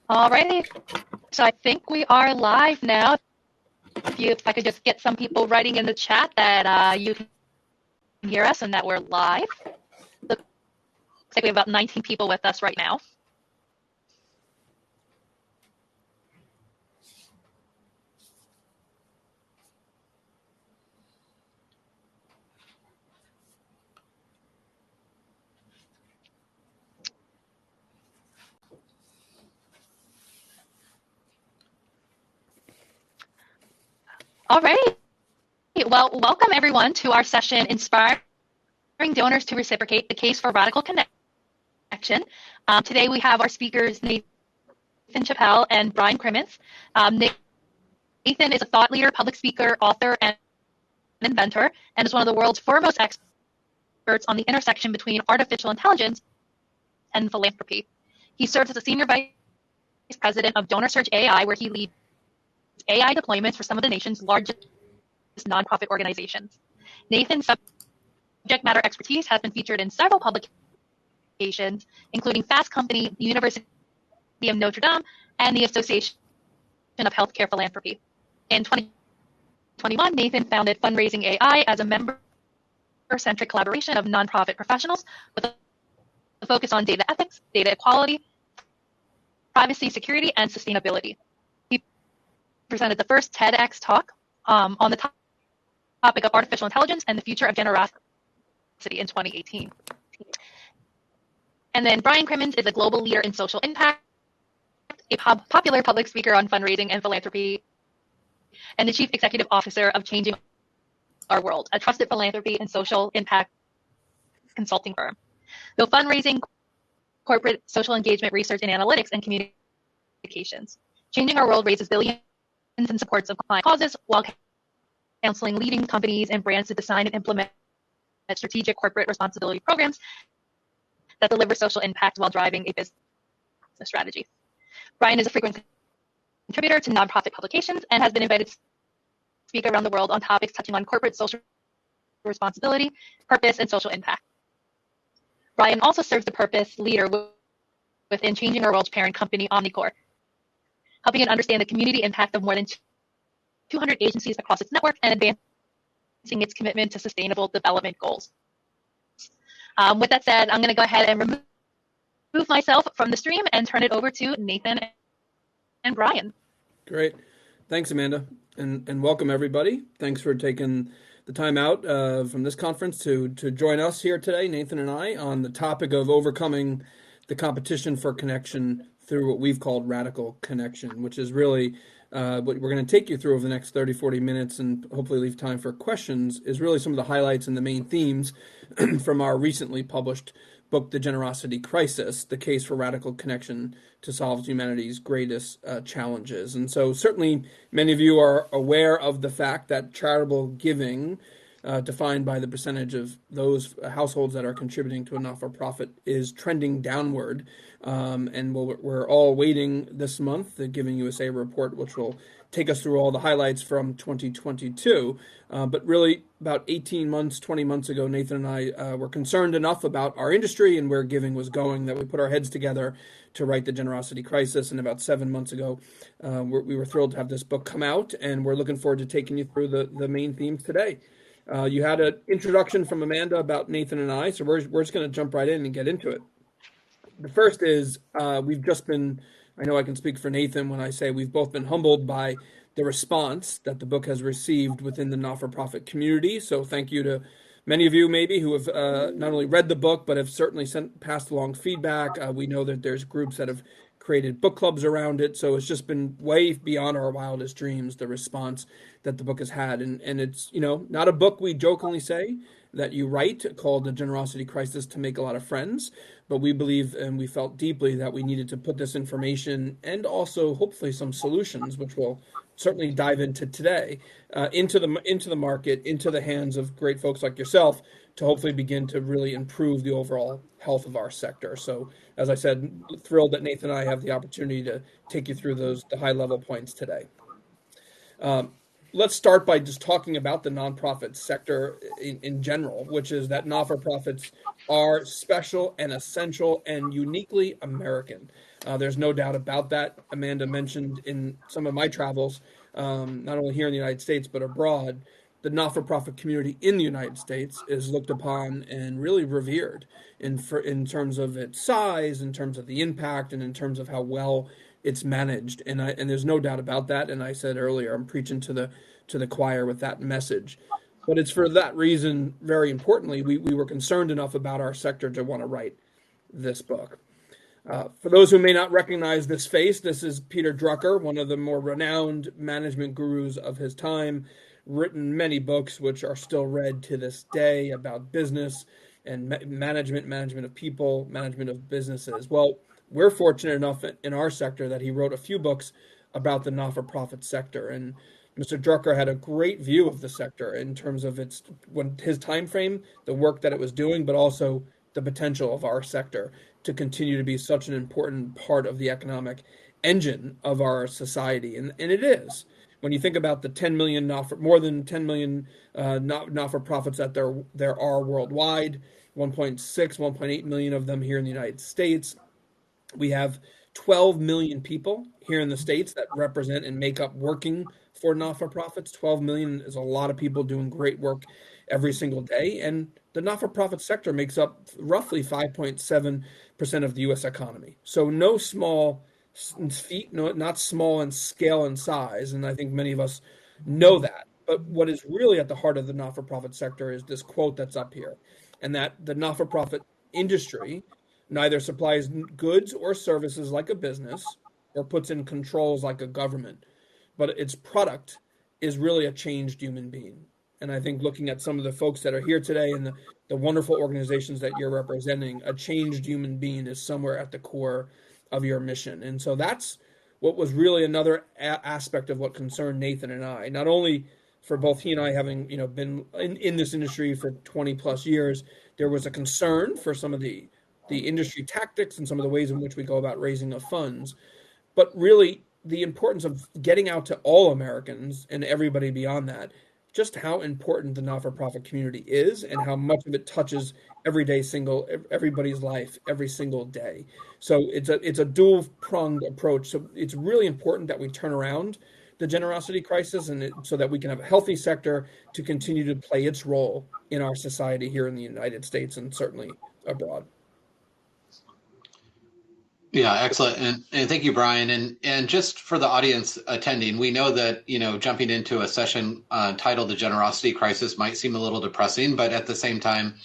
Alrighty, so I think we are live now. If I could just get some people writing in the chat that you can hear us and that we're live. Looks like we have about 19 people with us right now. Alrighty, well, welcome everyone to our session, Inspiring Donors to Reciprocate, the Case for Radical Connection. Today we have our speakers, Nathan Chappell and Brian Crimmins. Nathan is a thought leader, public speaker, author, and inventor, and is one of the world's foremost experts on the intersection between artificial intelligence and philanthropy. He serves as a senior vice president of DonorSearch AI, where he leads AI deployments for some of the nation's largest nonprofit organizations. Nathan's subject matter expertise has been featured in several publications, including Fast Company, the University of Notre Dame, and the Association of Healthcare Philanthropy. In 2021, Nathan founded Fundraising AI as a member-centric collaboration of nonprofit professionals with a focus on data ethics, data equality, privacy, security, and sustainability. He presented the first TEDx talk on the topic of artificial intelligence and the future of generosity in 2018. And then Brian Crimmins is a global leader in social impact, a popular public speaker on fundraising and philanthropy, and the chief executive officer of Changing Our World, a trusted philanthropy and social impact consulting firm. Though fundraising, corporate social engagement, research and analytics, and communications. Changing Our World raises billions in support of client causes while counseling leading companies and brands to design and implement strategic corporate responsibility programs that deliver social impact while driving a business strategy. Brian is a frequent contributor to nonprofit publications and has been invited to speak around the world on topics touching on corporate social responsibility, purpose, and social impact. Brian also serves the purpose leader within Changing Our World's parent company, Omnicore, helping it understand the community impact of more than 200 agencies across its network and advancing its commitment to sustainable development goals. With that said, I'm going to go ahead and remove myself from the stream and turn it over to Nathan and Brian. Great. Thanks, Amanda. And welcome, everybody. Thanks for taking the time out from this conference to join us here today, Nathan and I, on the topic of overcoming the competition for connection through what we've called radical connection, which is really what we're going to take you through over the next 30, 40 minutes and hopefully leave time for questions, is really some of the highlights and the main themes from our recently published book, The Generosity Crisis, the case for radical connection to solve humanity's greatest challenges. And so certainly many of you are aware of the fact that charitable giving, defined by the percentage of those households that are contributing to a not-for-profit, is trending downward. And we're all waiting this month, the Giving USA report, which will take us through all the highlights from 2022. But really, about 18 months, 20 months ago, Nathan and I were concerned enough about our industry and where giving was going that we put our heads together to write The Generosity Crisis. And about 7 months ago, we were thrilled to have this book come out, and we're looking forward to taking you through the main themes today. You had an introduction from Amanda about Nathan and I, so we're just going to jump right in and get into it. The first is we've just been, I know I can speak for Nathan when I say we've both been humbled by the response that the book has received within the not-for-profit community. So thank you to many of you maybe who have not only read the book, but have certainly passed along feedback. We know that there's groups that have created book clubs around it. So it's just been way beyond our wildest dreams, the response that the book has had. And it's, not a book we jokingly say that you write called The Generosity Crisis to make a lot of friends. But we believe and we felt deeply that we needed to put this information and also hopefully some solutions, which we'll certainly dive into today, into the market, into the hands of great folks like yourself to hopefully begin to really improve the overall health of our sector. So as I said, thrilled that Nathan and I have the opportunity to take you through the high level points today. let's start by just talking about the nonprofit sector in general, which is that not-for-profits are special and essential and uniquely American. There's no doubt about that. Amanda mentioned in some of my travels, not only here in the United States, but abroad, the not-for-profit community in the United States is looked upon and really revered in terms of its size, in terms of the impact, and in terms of how well it's managed. And there's no doubt about that. And I said earlier, I'm preaching to the choir with that message. But it's for that reason, very importantly, we were concerned enough about our sector to want to write this book. For those who may not recognize this face, this is Peter Drucker, one of the more renowned management gurus of his time, written many books which are still read to this day about business and management of people, management of businesses. Well, we're fortunate enough in our sector that he wrote a few books about the not-for-profit sector. And Mr. Drucker had a great view of the sector in terms of his time frame, the work that it was doing, but also the potential of our sector to continue to be such an important part of the economic engine of our society. And it is. When you think about the 10 million more than 10 million not-for-profits that there are worldwide, 1.6, 1.8 million of them here in the United States. We have 12 million people here in the States that represent and make up working for not-for-profits. 12 million is a lot of people doing great work every single day. And the not-for-profit sector makes up roughly 5.7% of the U.S. economy. So no small feat, not small in scale and size. And I think many of us know that. But what is really at the heart of the not-for-profit sector is this quote that's up here, and that the not-for-profit industry neither supplies goods or services like a business or puts in controls like a government, but its product is really a changed human being. And I think looking at some of the folks that are here today and the wonderful organizations that you're representing, a changed human being is somewhere at the core of your mission. And so that's what was really another aspect of what concerned Nathan and I, not only for both he and I having been in this industry for 20 plus years, there was a concern for some of the industry tactics and some of the ways in which we go about raising of funds, but really the importance of getting out to all Americans and everybody beyond that, just how important the not-for-profit community is and how much of it touches everybody's life every single day. So it's a dual-pronged approach. So it's really important that we turn around the generosity crisis so that we can have a healthy sector to continue to play its role in our society here in the United States and certainly abroad. Yeah, excellent. And thank you, Brian. And just for the audience attending, we know that, jumping into a session titled The Generosity Crisis might seem a little depressing, but at the same time,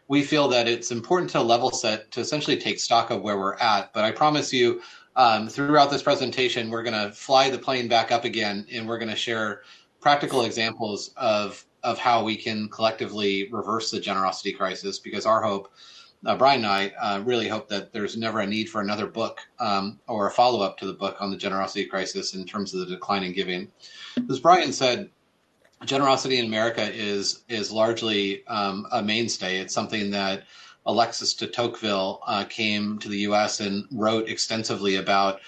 we feel that it's important to level set, to essentially take stock of where we're at. But I promise you, throughout this presentation, we're going to fly the plane back up again, and we're going to share practical examples of how we can collectively reverse the generosity crisis, because our hope, Brian and I really hope that there's never a need for another book or a follow-up to the book on the generosity crisis in terms of the decline in giving. As Brian said, generosity in America is largely a mainstay. It's something that Alexis de Tocqueville came to the U.S. and wrote extensively about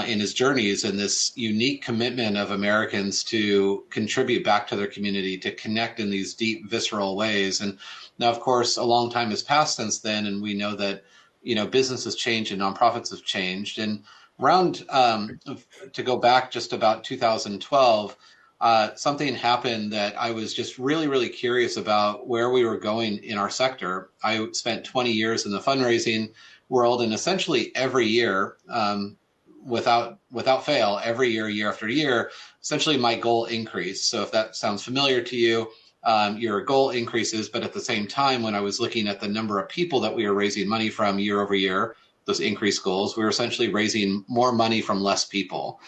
in his journeys, and this unique commitment of Americans to contribute back to their community, to connect in these deep, visceral ways. And now, of course, a long time has passed since then, and we know that business has changed and nonprofits have changed. And around to go back just about 2012, something happened that I was just really, really curious about where we were going in our sector. I spent 20 years in the fundraising world, and essentially every year, without fail, every year after year, essentially my goal increased. So if that sounds familiar to you, your goal increases, but at the same time, when I was looking at the number of people that we were raising money from year over year, those increased goals, we were essentially raising more money from less people.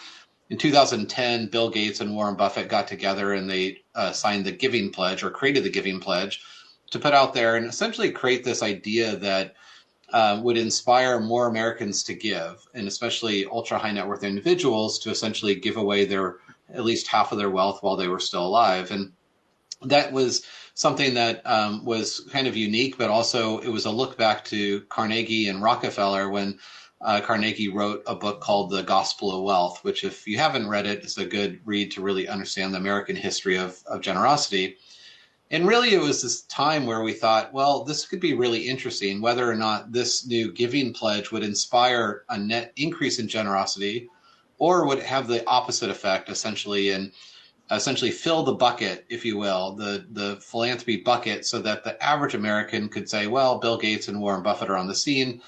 In 2010, Bill Gates and Warren Buffett got together and they signed the Giving Pledge, or created the Giving Pledge, to put out there and essentially create this idea that would inspire more Americans to give, and especially ultra high net worth individuals to essentially give away at least half of their wealth while they were still alive. And that was something that was kind of unique, but also it was a look back to Carnegie and Rockefeller when Carnegie wrote a book called The Gospel of Wealth, which, if you haven't read it, is a good read to really understand the American history of generosity. And really, it was this time where we thought, well, this could be really interesting, whether or not this new giving pledge would inspire a net increase in generosity, or would have the opposite effect, essentially fill the bucket, if you will, the philanthropy bucket, so that the average American could say, well, Bill Gates and Warren Buffett are on the scene,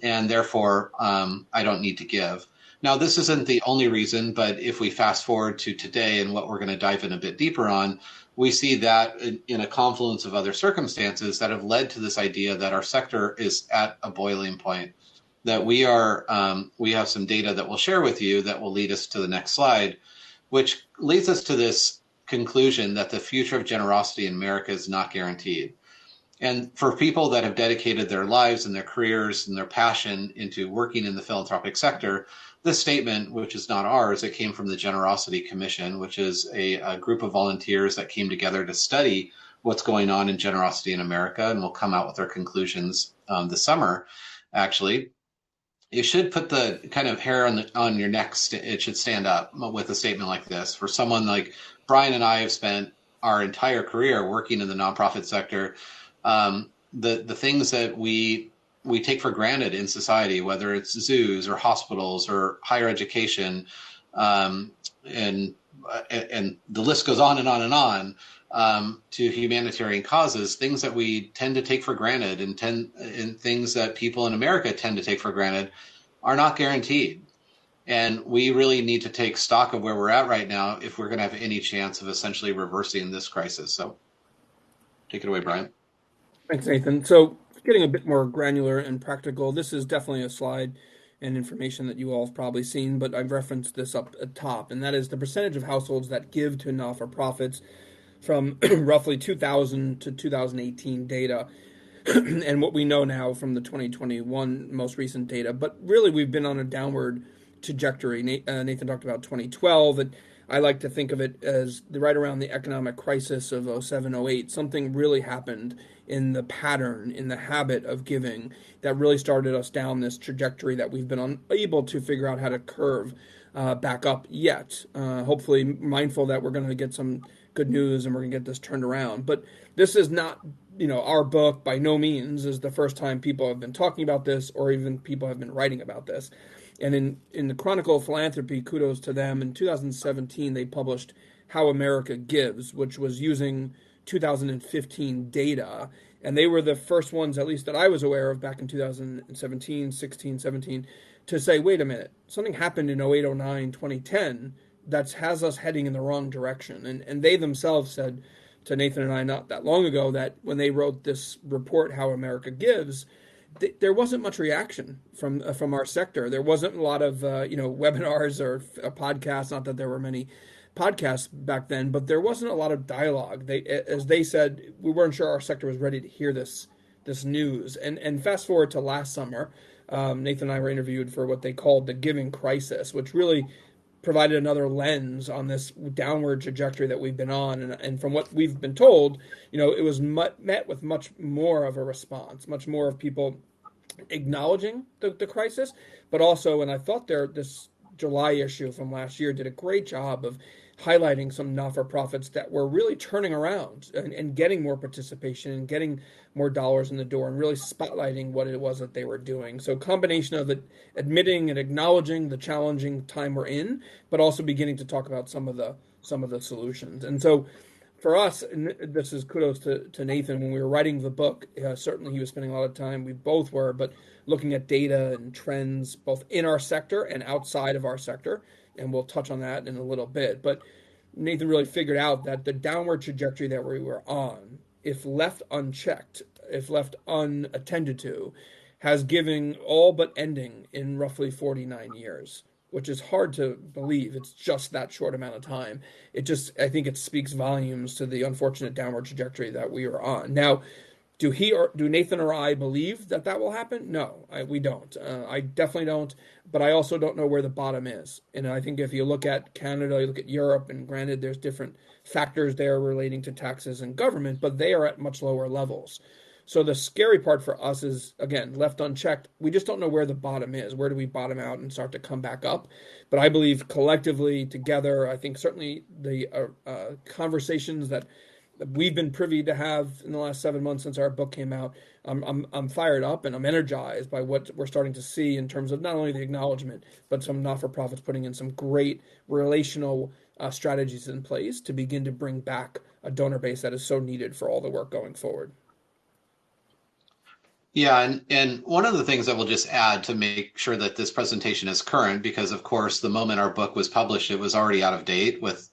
and therefore I don't need to give. Now, this isn't the only reason, but if we fast forward to today and what we're going to dive in a bit deeper on, we see that in a confluence of other circumstances that have led to this idea that our sector is at a boiling point, that we have some data that we'll share with you that will lead us to the next slide, which leads us to this conclusion that the future of generosity in America is not guaranteed. And for people that have dedicated their lives and their careers and their passion into working in the philanthropic sector, this statement, which is not ours, it came from the Generosity Commission, which is a group of volunteers that came together to study what's going on in generosity in America, and will come out with their conclusions this summer, actually. You should put the kind of hair on your neck. It should stand up with a statement like this. For someone like Brian and I have spent our entire career working in the nonprofit sector, the things that we take for granted in society, whether it's zoos or hospitals or higher education, and the list goes on and on and on, to humanitarian causes, things that we tend to take for granted and things that people in America tend to take for granted are not guaranteed. And we really need to take stock of where we're at right now if we're going to have any chance of essentially reversing this crisis. So take it away, Brian. Thanks, Nathan. So getting a bit more granular and practical, this is definitely a slide and information that you all have probably seen, but I've referenced this up at top, and that is the percentage of households that give to not-for-profits from roughly 2000 to 2018 data, and what we know now from the 2021 most recent data. But really, we've been on a downward trajectory. Nathan talked about 2012, and I like to think of it as right around the economic crisis of 07, 08. Something really happened in the pattern, in the habit of giving, that really started us down this trajectory that we've been unable to figure out how to curve back up yet. Hopefully mindful that we're going to get some good news and we're going to get this turned around. But this is not, our book by no means is the first time people have been talking about this, or even people have been writing about this. And in the Chronicle of Philanthropy, kudos to them, in 2017 they published How America Gives, which was using 2015 data. And they were the first ones, at least that I was aware of back in 2017, 16, 17, to say, wait a minute, something happened in 08, 09, 2010 that has us heading in the wrong direction. And they themselves said to Nathan and I not that long ago that when they wrote this report, How America Gives, there wasn't much reaction from our sector. There wasn't a lot of webinars or podcasts. Not that there were many podcasts back then, but there wasn't a lot of dialogue. As they said, we weren't sure our sector was ready to hear this news. And fast forward to last summer, Nathan and I were interviewed for what they called the giving crisis, which really provided another lens on this downward trajectory that we've been on. And from what we've been told, it was met with much more of a response, much more of people acknowledging the crisis, but also, and I thought this July issue from last year did a great job of highlighting some not-for-profits that were really turning around and getting more participation and getting more dollars in the door and really spotlighting what it was that they were doing. So combination of admitting and acknowledging the challenging time we're in, but also beginning to talk about some of the solutions. And so for us, and this is kudos to Nathan, when we were writing the book, certainly he was spending a lot of time, we both were, but looking at data and trends both in our sector and outside of our sector, and we'll touch on that in a little bit. But Nathan really figured out that the downward trajectory that we were on, if left unchecked, if left unattended to, has given all but ending in roughly 49 years, which is hard to believe. It's just that short amount of time. I think it speaks volumes to the unfortunate downward trajectory that we are on. Now, do Nathan or I believe that will happen? No, we don't. I definitely don't, but I also don't know where the bottom is. And I think if you look at Canada, you look at Europe, and granted there's different factors there relating to taxes and government, but they are at much lower levels. So the scary part for us is, again, left unchecked, we just don't know where the bottom is. Where do we bottom out and start to come back up? But I believe collectively together, I think certainly the conversations that we've been privy to have in the last 7 months since our book came out, I'm fired up and I'm energized by what we're starting to see in terms of not only the acknowledgement, but some not-for-profits putting in some great relational strategies in place to begin to bring back a donor base that is so needed for all the work going forward. Yeah, and one of the things that we'll just add to make sure that this presentation is current, because of course, the moment our book was published, it was already out of date with,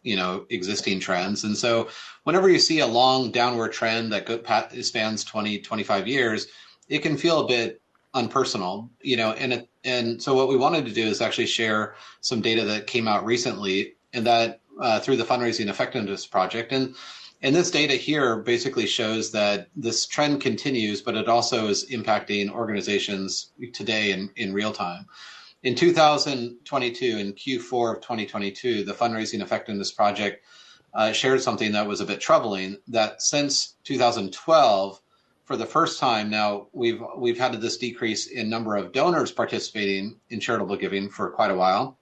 existing trends. And so whenever you see a long downward trend that spans 20, 25 years, it can feel a bit unpersonal, and so what we wanted to do is actually share some data that came out recently, and that through the Fundraising Effectiveness Project. And this data here basically shows that this trend continues, but it also is impacting organizations today in real time. In 2022, in Q4 of 2022, the Fundraising Effectiveness Project shared something that was a bit troubling, that since 2012, for the first time now, we've had this decrease in number of donors participating in charitable giving for quite a while.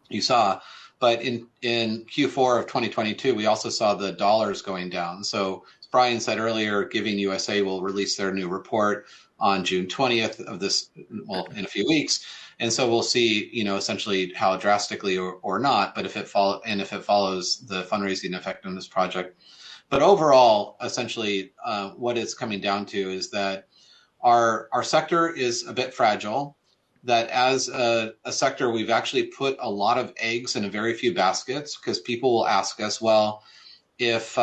You saw. But in Q4 of 2022, we also saw the dollars going down. So as Brian said earlier, Giving USA will release their new report on June 20th of this, well, in a few weeks. And so we'll see, essentially how drastically or not, but if it follows the Fundraising Effectiveness Project. But overall, essentially, what it's coming down to is that our sector is a bit fragile, that as a sector, we've actually put a lot of eggs in a very few baskets, because people will ask us, well, if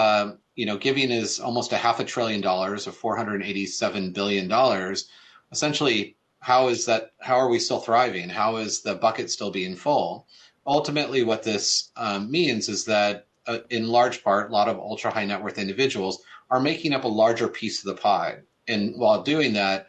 giving is almost $500 billion or $487 billion, essentially, how are we still thriving? How is the bucket still being full? Ultimately, what this means is that in large part, a lot of ultra high net worth individuals are making up a larger piece of the pie. And while doing that,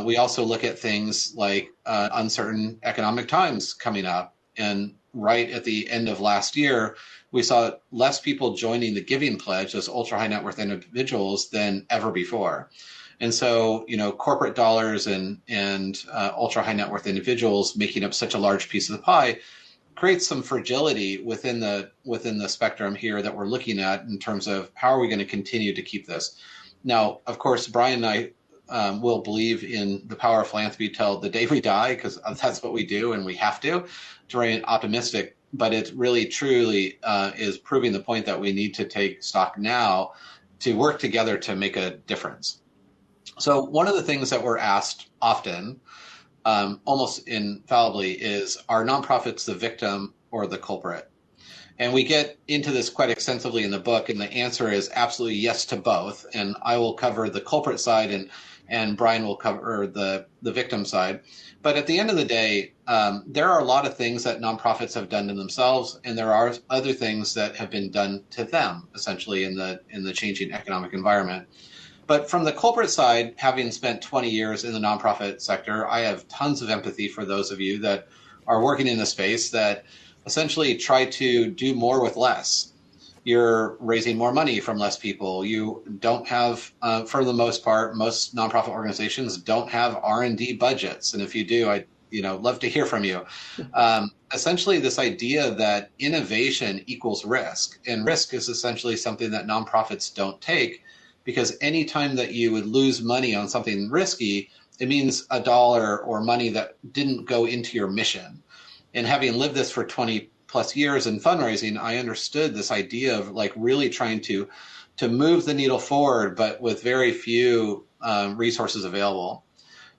we also look at things like uncertain economic times coming up. And right at the end of last year, we saw less people joining the Giving Pledge as ultra high net worth individuals than ever before. And so, corporate dollars and ultra high net worth individuals making up such a large piece of the pie creates some fragility within the spectrum here that we're looking at in terms of how are we going to continue to keep this. Now, of course, Brian and I will believe in the power of philanthropy till the day we die, because that's what we do and we have to remain optimistic. But it really, truly is proving the point that we need to take stock now to work together to make a difference. So one of the things that we're asked often, almost infallibly, is, are nonprofits the victim or the culprit? And we get into this quite extensively in the book, and the answer is absolutely yes to both. And I will cover the culprit side, and Brian will cover the victim side. But at the end of the day, there are a lot of things that nonprofits have done to themselves, and there are other things that have been done to them, essentially, in the changing economic environment. But from the culprit side, having spent 20 years in the nonprofit sector, I have tons of empathy for those of you that are working in the space that essentially try to do more with less. You're raising more money from less people. You don't have, for the most part, most nonprofit organizations don't have R&D budgets. And if you do, I'd love to hear from you. Essentially, this idea that innovation equals risk, and risk is essentially something that nonprofits don't take, because any time that you would lose money on something risky, it means a dollar or money that didn't go into your mission. And having lived this for 20 plus years in fundraising, I understood this idea of really trying to move the needle forward, but with very few resources available.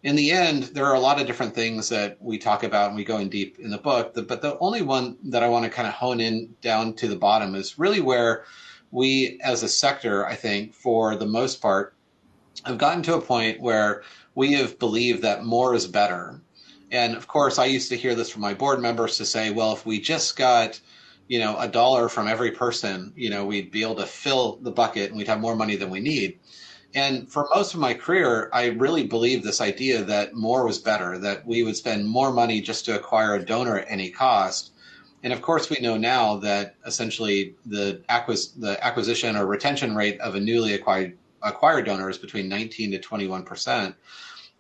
In the end, there are a lot of different things that we talk about and we go in deep in the book, but the only one that I want to kind of hone in down to the bottom is really where we as a sector, I think, for the most part, have gotten to a point where we have believed that more is better. And of course, I used to hear this from my board members to say, well, if we just got, a dollar from every person, we'd be able to fill the bucket and we'd have more money than we need. And for most of my career, I really believed this idea that more was better, that we would spend more money just to acquire a donor at any cost. And of course, we know now that essentially the acquisition or retention rate of a newly acquired acquired donors between 19 to 21%.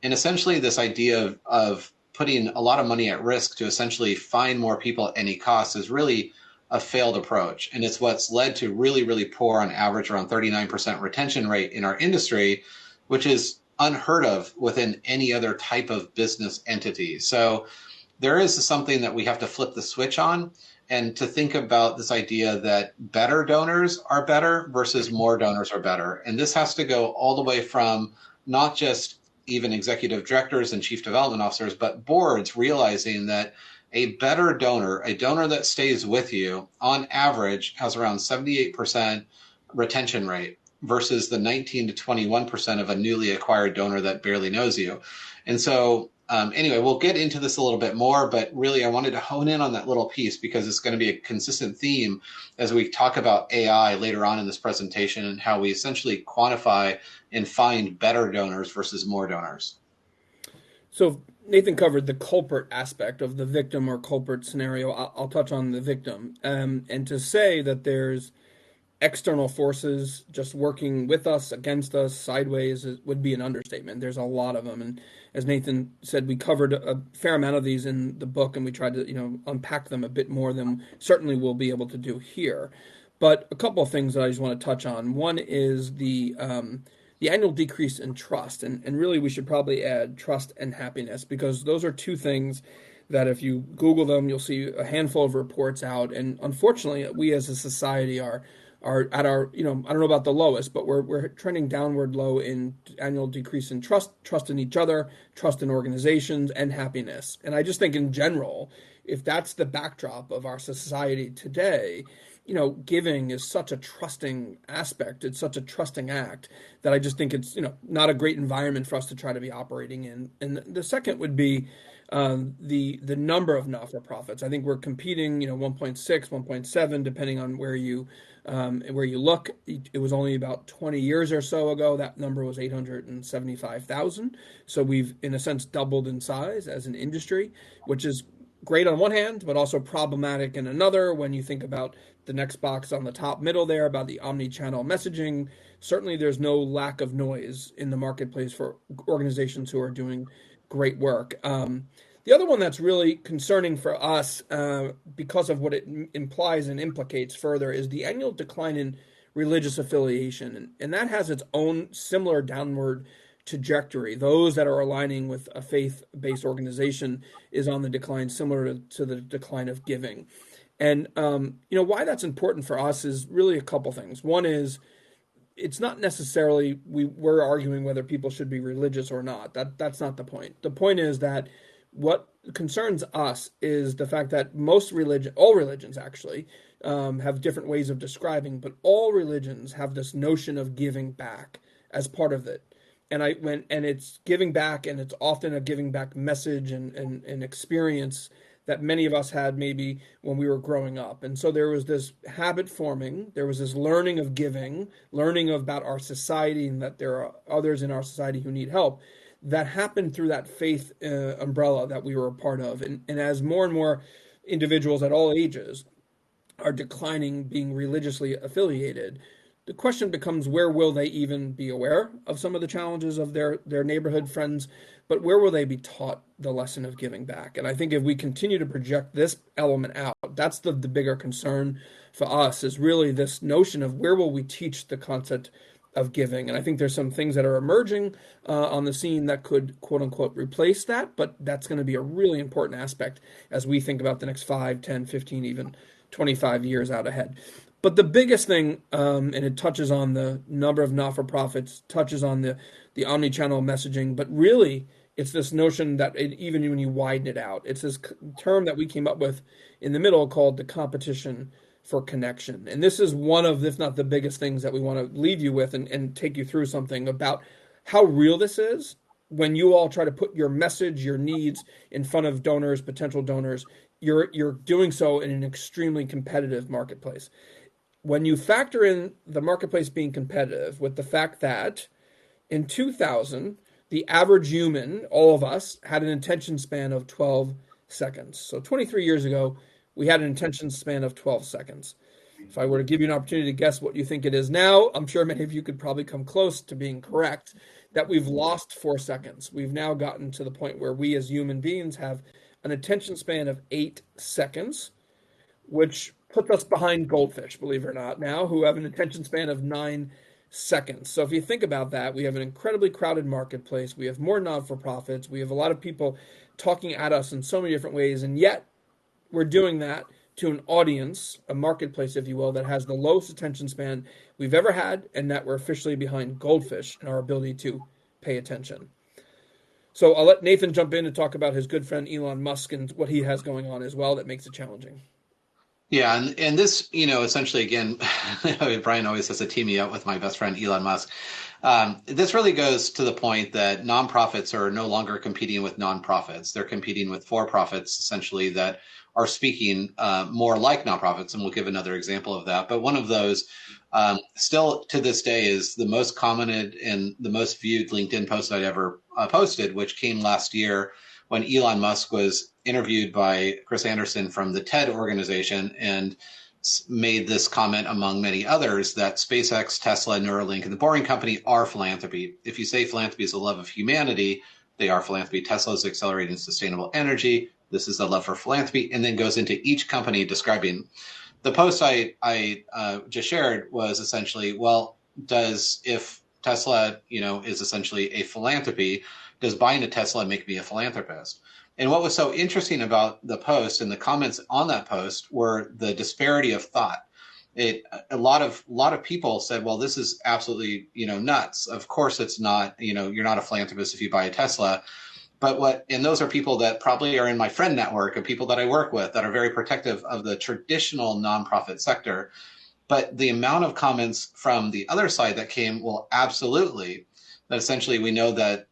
And essentially this idea of putting a lot of money at risk to essentially find more people at any cost is really a failed approach. And it's what's led to really, really poor, on average, around 39% retention rate in our industry, which is unheard of within any other type of business entity. So there is something that we have to flip the switch on, and to think about this idea that better donors are better versus more donors are better. And this has to go all the way from not just even executive directors and chief development officers, but boards realizing that a better donor, a donor that stays with you, on average has around 78% retention rate versus the 19 to 21% of a newly acquired donor that barely knows you. And so anyway, we'll get into this a little bit more, but really I wanted to hone in on that little piece because it's going to be a consistent theme as we talk about AI later on in this presentation and how we essentially quantify and find better donors versus more donors. So Nathan covered the culprit aspect of the victim or culprit scenario. I'll touch on the victim. And to say that there's external forces just working with us, against us, sideways would be an understatement. There's a lot of them. And as Nathan said, we covered a fair amount of these in the book, and we tried to, unpack them a bit more than certainly we'll be able to do here. But a couple of things that I just want to touch on. One is the annual decrease in trust. And really we should probably add trust and happiness, because those are two things that if you Google them, you'll see a handful of reports out. And unfortunately, we as a society are at our, I don't know about the lowest, but we're trending downward low in annual decrease in trust in each other, trust in organizations, and happiness. And I just think in general, if that's the backdrop of our society today, giving is such a trusting aspect. It's such a trusting act that I just think it's, not a great environment for us to try to be operating in. And the second would be the number of not-for-profits. I think we're competing, 1.6, 1.7, depending on where you look. It was only about 20 years or so ago, that number was 875,000. So we've, in a sense, doubled in size as an industry, which is great on one hand, but also problematic in another when you think about the next box on the top middle there about the omni-channel messaging. Certainly there's no lack of noise in the marketplace for organizations who are doing great work. The other one that's really concerning for us because of what it implies and implicates further is the annual decline in religious affiliation. And that has its own similar downward trajectory. Those that are aligning with a faith-based organization is on the decline, similar to the decline of giving. And why that's important for us is really a couple things. One is it's not necessarily we're arguing whether people should be religious or not. That's not the point. The point is that what concerns us is the fact that all religions actually, have different ways of describing, but all religions have this notion of giving back as part of it. And it's giving back, and it's often a giving back message and experience that many of us had maybe when we were growing up. And so there was this habit forming, there was this learning of giving, learning about our society and that there are others in our society who need help, that happened through that faith umbrella that we were a part of. And as more and more individuals at all ages are declining being religiously affiliated, the question becomes, where will they even be aware of some of the challenges of their neighborhood friends, but where will they be taught the lesson of giving back? And I think if we continue to project this element out, that's the bigger concern for us, is really this notion of where will we teach the concept of giving. And I think there's some things that are emerging on the scene that could, quote unquote, replace that, but that's going to be a really important aspect as we think about the next 5, 10, 15, even 25 years out ahead. But the biggest thing, and it touches on the number of not-for-profits, touches on the omni-channel messaging, but really it's this notion that even when you widen it out, it's this term that we came up with in the middle called the competition for connection. And this is one of, if not the biggest things that we want to leave you with and take you through something about how real this is when you all try to put your message, your needs in front of donors, potential donors. You're doing so in an extremely competitive marketplace. When you factor in the marketplace being competitive with the fact that in 2000, the average human, all of us, had an attention span of 12 seconds. So 23 years ago, we had an attention span of 12 seconds. If I were to give you an opportunity to guess what you think it is now, I'm sure many of you could probably come close to being correct that we've lost 4 seconds. We've now gotten to the point where we as human beings have an attention span of 8 seconds, which puts us behind goldfish, believe it or not, now, who have an attention span of 9 seconds. So if you think about that, we have an incredibly crowded marketplace. We have more not-for-profits. We have a lot of people talking at us in so many different ways, and yet we're doing that to an audience, a marketplace, if you will, that has the lowest attention span we've ever had, and that we're officially behind goldfish in our ability to pay attention. So I'll let Nathan jump in and talk about his good friend Elon Musk and what he has going on as well that makes it challenging. Yeah, and this, essentially, again, Brian always says to team me up with my best friend Elon Musk. This really goes to the point that nonprofits are no longer competing with nonprofits. They're competing with for-profits, essentially, that are speaking more like nonprofits, and we'll give another example of that. But one of those, still to this day, is the most commented and the most viewed LinkedIn post I'd ever posted, which came last year when Elon Musk was interviewed by Chris Anderson from the TED organization and made this comment, among many others, that SpaceX, Tesla, Neuralink, and the Boring Company are philanthropy. If you say philanthropy is the love of humanity, they are philanthropy. Tesla is accelerating sustainable energy. This is the love for philanthropy, and then goes into each company describing. The post I just shared was essentially, well, if Tesla, is essentially a philanthropy, does buying a Tesla make me a philanthropist? And what was so interesting about the post and the comments on that post were the disparity of thought. A lot of people said, well, this is absolutely, nuts. Of course it's not, you're not a philanthropist if you buy a Tesla. And those are people that probably are in my friend network of people that I work with that are very protective of the traditional nonprofit sector. But the amount of comments from the other side that came, well, absolutely, that essentially we know that,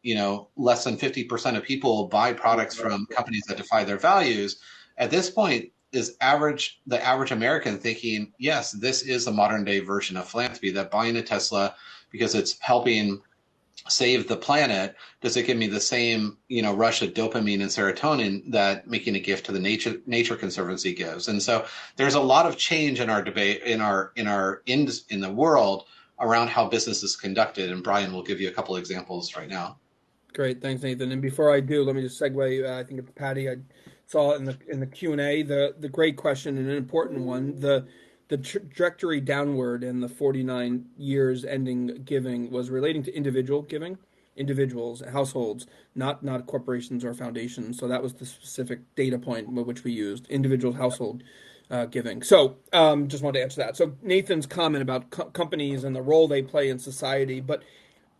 less than 50% of people buy products from companies that defy their values. At this point, is the average American thinking, yes, this is a modern day version of philanthropy, that buying a Tesla because it's helping save the planet, does it give me the same, rush of dopamine and serotonin that making a gift to the Nature Conservancy gives? And so there's a lot of change in our debate in the world around how business is conducted. And Brian will give you a couple of examples right now. Great, thanks, Nathan. And before I do, let me just segue. I think it's Patty. I saw in the Q&A the great question and an important one. The trajectory downward in the 49 years ending giving was relating to individual giving, individuals, households, not corporations or foundations. So that was the specific data point which we used, individual household giving. So just wanted to answer that. So Nathan's comment about companies and the role they play in society, but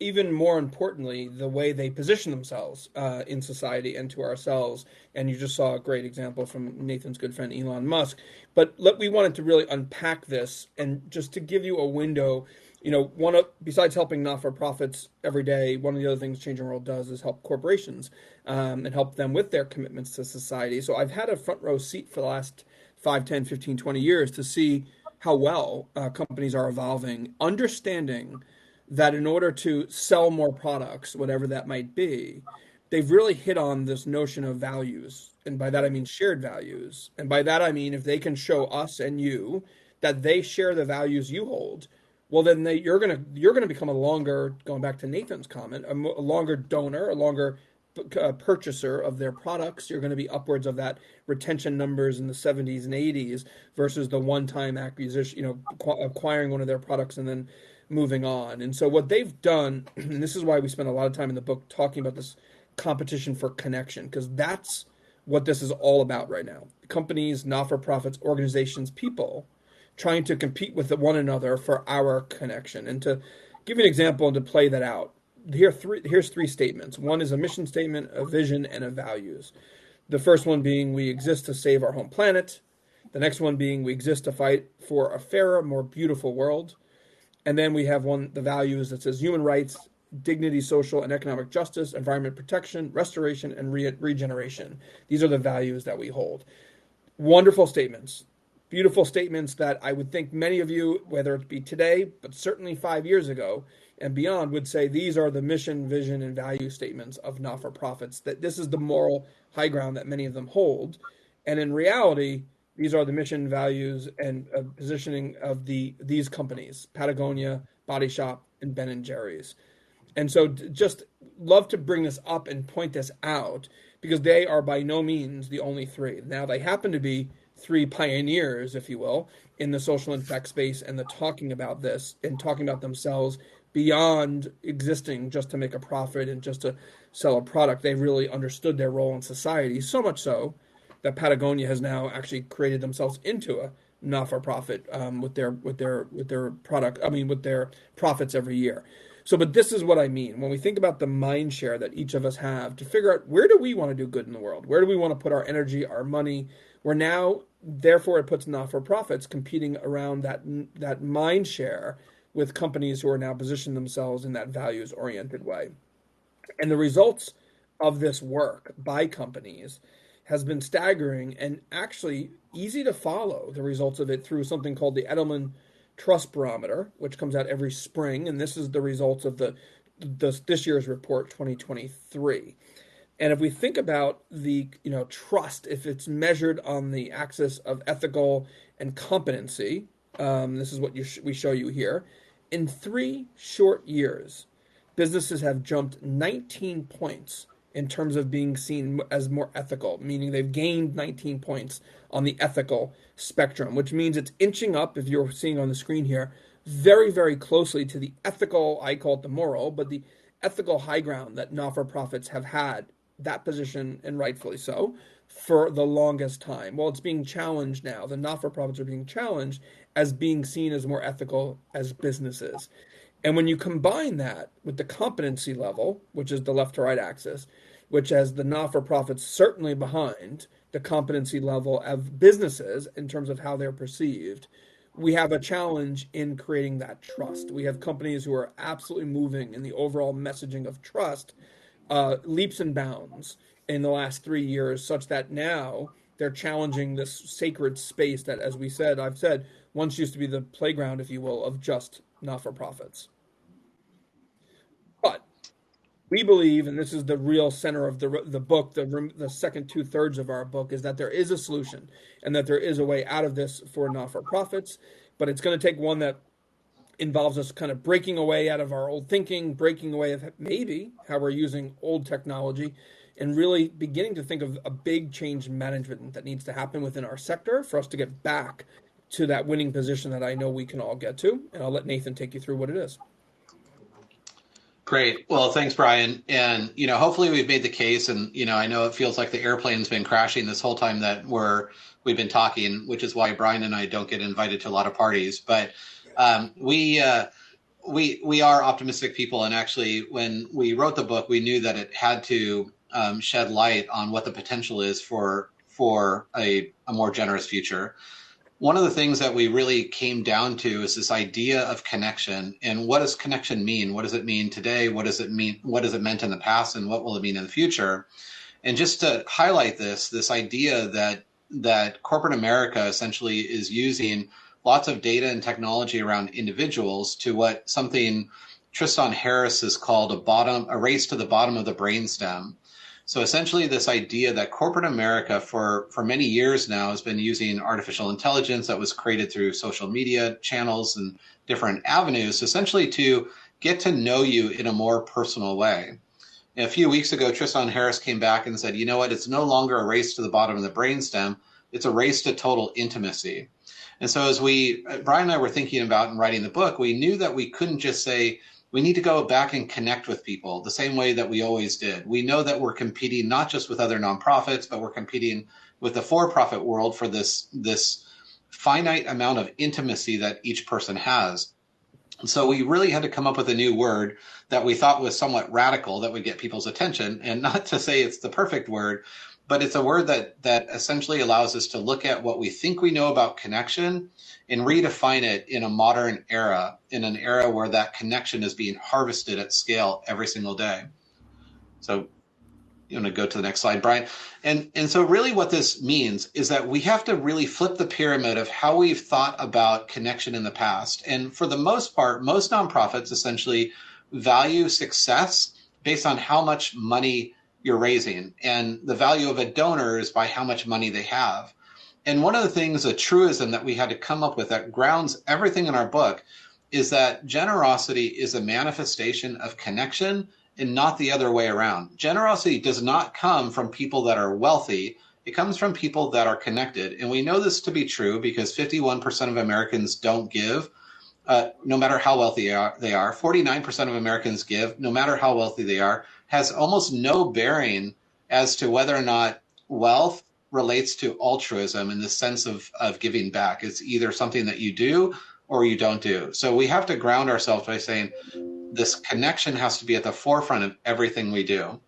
even more importantly, the way they position themselves in society and to ourselves. And you just saw a great example from Nathan's good friend, Elon Musk. But we wanted to really unpack this and just to give you a window. Besides helping not-for-profits every day, one of the other things Changing World does is help corporations and help them with their commitments to society. So I've had a front row seat for the last 5, 10, 15, 20 years to see how well companies are evolving, understanding that in order to sell more products, whatever that might be, they've really hit on this notion of values. And by that, I mean shared values. And by that, I mean if they can show us and you that they share the values you hold, well, then you're gonna become going back to Nathan's comment, a longer donor, a longer purchaser of their products. You're going to be upwards of that retention numbers in the 70s and 80s versus the one-time acquisition, acquiring one of their products and then moving on. And so what they've done, and this is why we spend a lot of time in the book talking about this competition for connection, because that's what this is all about right now. Companies, not-for-profits, organizations, people trying to compete with one another for our connection. And to give you an example and to play that out, here's 3 statements. One is a mission statement, a vision, and a values. The first one being we exist to save our home planet. The next one being we exist to fight for a fairer, more beautiful world. And then we have the values that says human rights, dignity, social and economic justice, environment protection, restoration, and regeneration. These are the values that we hold. Wonderful statements. Beautiful statements that I would think many of you, whether it be today, but certainly 5 years ago and beyond, would say these are the mission, vision, and value statements of not-for-profits, that this is the moral high ground that many of them hold. And in reality, These are the mission, values, and positioning of these companies: Patagonia, Body Shop, and Ben and Jerry's. And so just love to bring this up and point this out because they are by no means the only three. Now, they happen to be three pioneers, if you will, in the social impact space and the talking about this and talking about themselves beyond existing just to make a profit and just to sell a product. They really understood their role in society, so much so that Patagonia has now actually created themselves into a not-for-profit with their product. I mean, with their profits every year. So, but this is what I mean when we think about the mind share that each of us have to figure out where do we want to do good in the world? Where do we want to put our energy, our money? We're now, therefore, it puts not-for-profits competing around that mind share with companies who are now positioning themselves in that values-oriented way. And the results of this work by companies has been staggering and actually easy to follow the results of it through something called the Edelman Trust Barometer, which comes out every spring, and this is the results of this year's report, 2023. And if we think about the trust, if it's measured on the axis of ethical and competency, this is what we show you here. In 3 short years, businesses have jumped 19 points in terms of being seen as more ethical, meaning they've gained 19 points on the ethical spectrum, which means it's inching up, if you're seeing on the screen here, very, very closely to the ethical, I call it the moral, but the ethical high ground that not-for-profits have had that position, and rightfully so, for the longest time. Well, it's being challenged now. The not-for-profits are being challenged as being seen as more ethical as businesses. And when you combine that with the competency level, which is the left to right axis, which has the not-for-profits certainly behind the competency level of businesses in terms of how they're perceived, we have a challenge in creating that trust. We have companies who are absolutely moving in the overall messaging of trust, leaps and bounds in the last 3 years, such that now they're challenging this sacred space that, as I've said, once used to be the playground, if you will, of just not-for-profits. But we believe, and this is the real center of the book, the second 2/3 of our book, is that there is a solution and that there is a way out of this for not-for-profits, but it's going to take one that involves us kind of breaking away out of our old thinking, breaking away of maybe how we're using old technology, and really beginning to think of a big change in management that needs to happen within our sector for us to get back to that winning position that I know we can all get to. And I'll let Nathan take you through what it is. Great. Well, thanks, Brian. And, hopefully we've made the case. And, I know it feels like the airplane's been crashing this whole time that we've been talking, which is why Brian and I don't get invited to a lot of parties. But we are optimistic people. And actually, when we wrote the book, we knew that it had to shed light on what the potential is for a more generous future. One of the things that we really came down to is this idea of connection. And what does connection mean? What does it mean today? What does it mean? What has it meant in the past? And what will it mean in the future? And just to highlight this idea that corporate America essentially is using lots of data and technology around individuals to what something Tristan Harris has called a race to the bottom of the brainstem. So essentially this idea that corporate America for many years now has been using artificial intelligence that was created through social media channels and different avenues, essentially to get to know you in a more personal way. And a few weeks ago, Tristan Harris came back and said, you know what, it's no longer a race to the bottom of the brainstem, it's a race to total intimacy. And so as Brian and I were thinking about and writing the book, we knew that we couldn't just say, we need to go back and connect with people the same way that we always did. We know that we're competing not just with other nonprofits, but we're competing with the for-profit world for this finite amount of intimacy that each person has. And so we really had to come up with a new word that we thought was somewhat radical that would get people's attention. And not to say it's the perfect word, but it's a word that essentially allows us to look at what we think we know about connection and redefine it in a modern era, in an era where that connection is being harvested at scale every single day. So you want to go to the next slide, Brian? And so really what this means is that we have to really flip the pyramid of how we've thought about connection in the past. And for the most part, most nonprofits essentially value success based on how much money you're raising. And the value of a donor is by how much money they have. And one of the things, a truism that we had to come up with that grounds everything in our book, is that generosity is a manifestation of connection and not the other way around. Generosity does not come from people that are wealthy. It comes from people that are connected. And we know this to be true because 51% of Americans don't give, no matter how wealthy they are. 49% of Americans give, no matter how wealthy they are, has almost no bearing as to whether or not wealth relates to altruism in the sense of giving back. It's either something that you do or you don't do. So we have to ground ourselves by saying this connection has to be at the forefront of everything we do.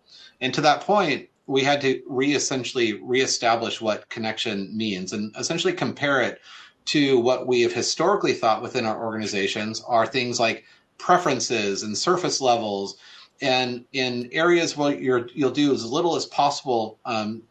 And to that point, we had to essentially reestablish what connection means and essentially compare it to what we have historically thought within our organizations are things like preferences and surface levels, and in areas where you'll do as little as possible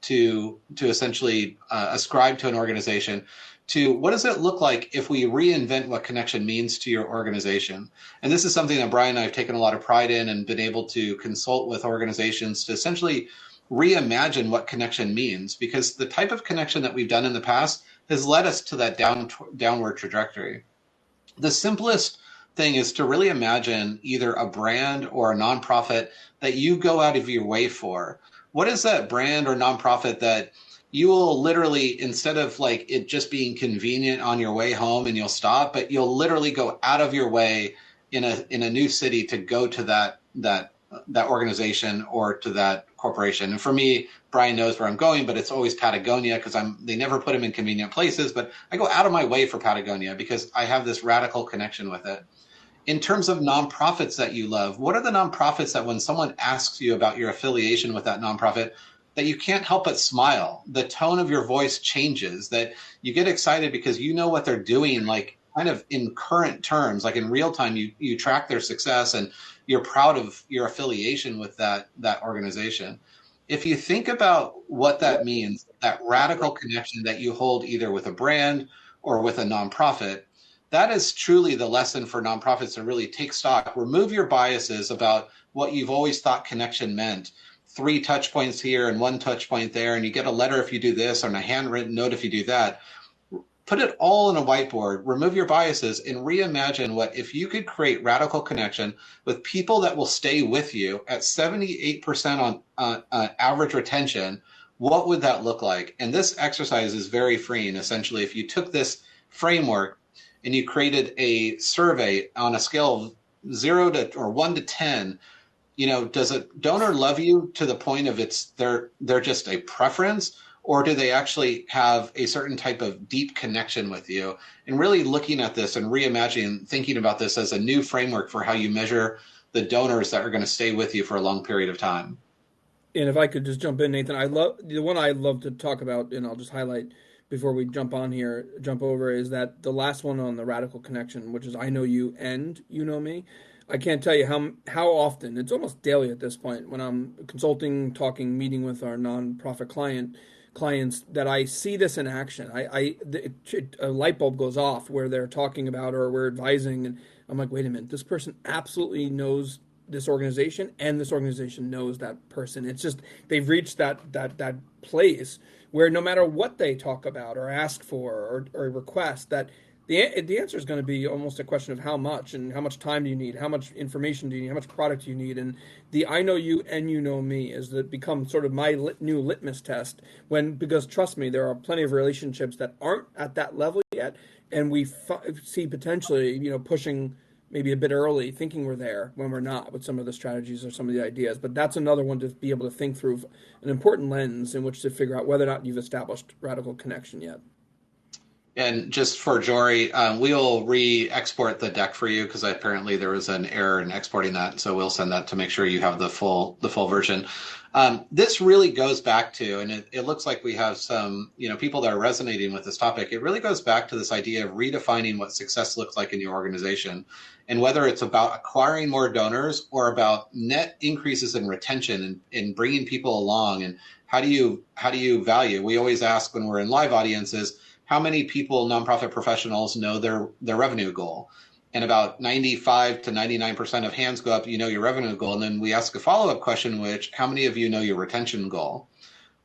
to essentially ascribe to an organization, to what does it look like if we reinvent what connection means to your organization. And this is something that Brian and I have taken a lot of pride in and been able to consult with organizations to essentially reimagine what connection means, because the type of connection that we've done in the past has led us to that downward trajectory. The simplest thing is to really imagine either a brand or a nonprofit that you go out of your way for. What is that brand or nonprofit that you will literally, instead of like it just being convenient on your way home and you'll stop, but you'll literally go out of your way in a new city to go to that organization or to that corporation? And for me, Brian knows where I'm going, but it's always Patagonia because they never put them in convenient places, but I go out of my way for Patagonia because I have this radical connection with it. In terms of nonprofits that you love, what are the nonprofits that when someone asks you about your affiliation with that nonprofit, that you can't help but smile? The tone of your voice changes, that you get excited because you know what they're doing, like kind of in current terms, like in real time, you track their success and you're proud of your affiliation with that organization. If you think about what that means, that radical connection that you hold either with a brand or with a nonprofit, that is truly the lesson for nonprofits to really take stock. Remove your biases about what you've always thought connection meant. 3 touch points here and 1 touch point there, and you get a letter if you do this and a handwritten note if you do that. Put it all on a whiteboard, remove your biases, and reimagine what if you could create radical connection with people that will stay with you at 78% on average retention. What would that look like? And this exercise is very freeing. Essentially, if you took this framework and you created a survey on a scale of 0 to or 1 to 10, does a donor love you to the point of they're just a preference, or do they actually have a certain type of deep connection with you? And really looking at this and reimagining, thinking about this as a new framework for how you measure the donors that are going to stay with you for a long period of time. And if I could just jump in, Nathan, the one I love to talk about, and I'll just highlight before we jump over, is that the last one on the radical connection, which is I know you and you know me. I can't tell you how often, it's almost daily at this point, when I'm consulting, talking, meeting with our nonprofit clients, that I see this in action. A light bulb goes off where they're talking about or we're advising, and I'm like, wait a minute, this person absolutely knows this organization, and this organization knows that person. It's just they've reached that place where no matter what they talk about or ask for or request, that the answer is going to be almost a question of how much and how much time do you need, how much information do you need, how much product do you need. And the I know you and you know me is that become sort of my new litmus test, because trust me, there are plenty of relationships that aren't at that level yet, and we see potentially pushing maybe a bit early, thinking we're there when we're not with some of the strategies or some of the ideas. But that's another one to be able to think through, an important lens in which to figure out whether or not you've established radical connection yet. And just for Jory, we'll re-export the deck for you because apparently there was an error in exporting that. So we'll send that to make sure you have the full version. This really goes back to, and it looks like we have some people that are resonating with this topic. It really goes back to this idea of redefining what success looks like in your organization, and whether it's about acquiring more donors or about net increases in retention and bringing people along. And how do you value? We always ask when we're in live audiences, how many people, nonprofit professionals, know their revenue goal? And about 95 to 99% of hands go up, your revenue goal. And then we ask a follow-up question, how many of you know your retention goal?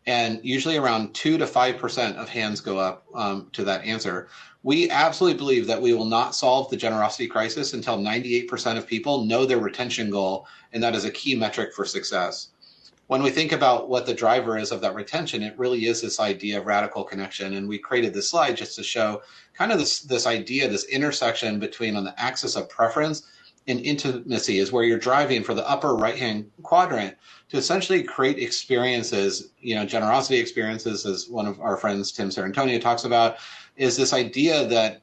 and usually around 2 to 5% of hands go up to that answer. We absolutely believe that we will not solve the generosity crisis until 98% of people know their retention goal, and that is a key metric for success. When we think about what the driver is of that retention, it really is this idea of radical connection. And we created this slide just to show kind of this idea, this intersection between on the axis of preference and intimacy is where you're driving for the upper right-hand quadrant to essentially create experiences, generosity experiences, as one of our friends, Tim Sarantonio, talks about, is this idea that,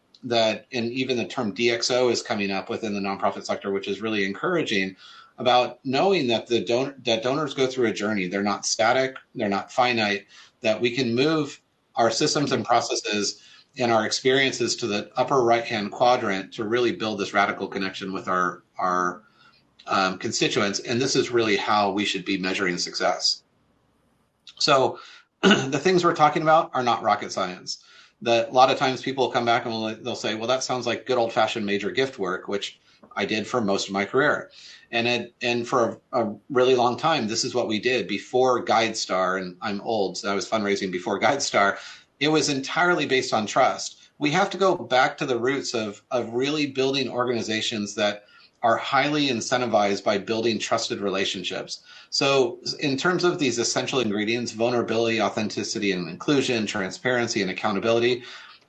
and even the term DXO is coming up within the nonprofit sector, which is really encouraging, about knowing that that donors go through a journey. They're not static, they're not finite, that we can move our systems and processes and our experiences to the upper right-hand quadrant to really build this radical connection with our constituents. And this is really how we should be measuring success. So the things we're talking about are not rocket science. A lot of times people come back and they'll say, well, that sounds like good old-fashioned major gift work, which I did for most of my career. And for a really long time, this is what we did before GuideStar, and I'm old, so I was fundraising before GuideStar. It was entirely based on trust. We have to go back to the roots of really building organizations that are highly incentivized by building trusted relationships. So in terms of these essential ingredients, vulnerability, authenticity, and inclusion, transparency, and accountability.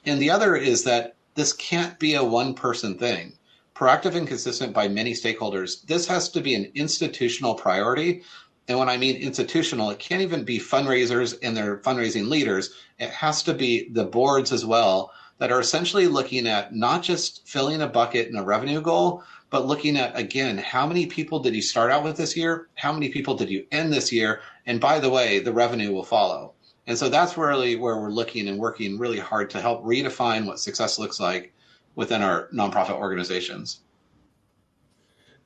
And the other is that this can't be a one-person thing. Proactive and consistent by many stakeholders. This has to be an institutional priority. And when I mean institutional, it can't even be fundraisers and their fundraising leaders. It has to be the boards as well that are essentially looking at not just filling a bucket and a revenue goal, but looking at, again, how many people did you start out with this year? How many people did you end this year? And by the way, the revenue will follow. And so that's really where we're looking and working really hard to help redefine what success looks like within our nonprofit organizations.